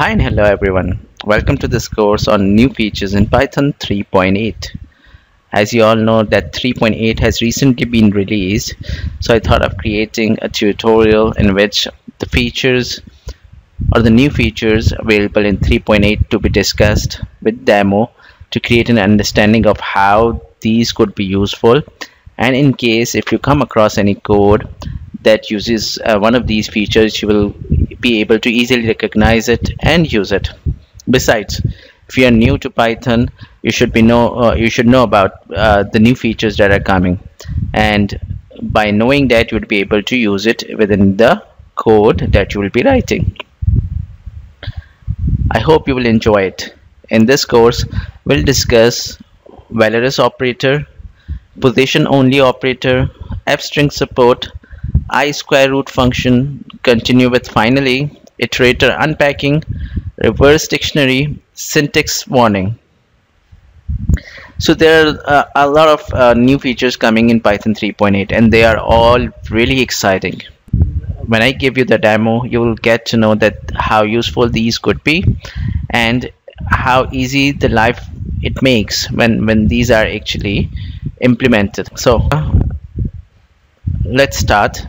Hi and hello everyone. Welcome to this course on new features in Python 3.8. As you all know that 3.8 has recently been released, so I thought of creating a tutorial in which the features or the new features available in 3.8 to be discussed with demo to create an understanding of how these could be useful, and in case if you come across any code that uses one of these features, you will be able to easily recognize it and use it. Besides, if you are new to Python, you should know about the new features that are coming, and by knowing that, you would be able to use it within the code that you will be writing. I hope you will enjoy it. In this course, we'll discuss Walrus Operator, position only operator, f-string support, isqrt function, continue with finally iterator unpacking, reverse dictionary, syntax warning. So there are a lot of new features coming in Python 3.8 and they are all really exciting. When I give you the demo, you will get to know that how useful these could be and how easy the life it makes when these are actually implemented. So let's start.